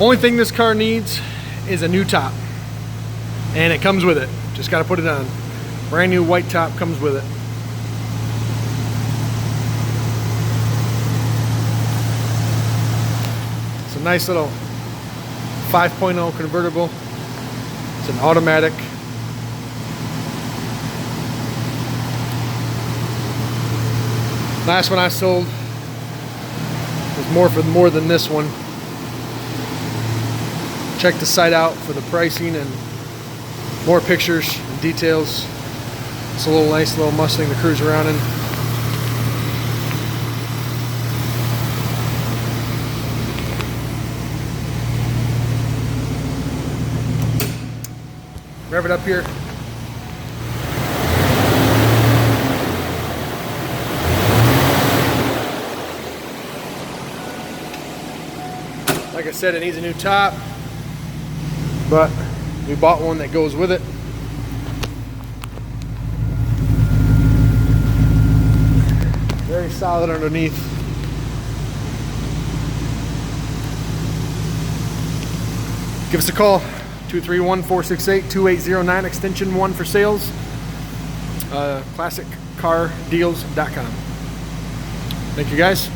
Only thing this car needs is a new top, and it comes with it. Just got to put it on. Brand new white top comes with it. It's a nice little 5.0 convertible. It's an automatic. Last one I sold was more than this one. Check the site out for the pricing and more pictures and details. It's a nice little Mustang to cruise around in. Rev it up here. Like I said, it needs a new top, but we bought one that goes with it. Very solid underneath. Give us a call, 231-468-2809, extension 1 for sales, classiccardeals.com. Thank you guys.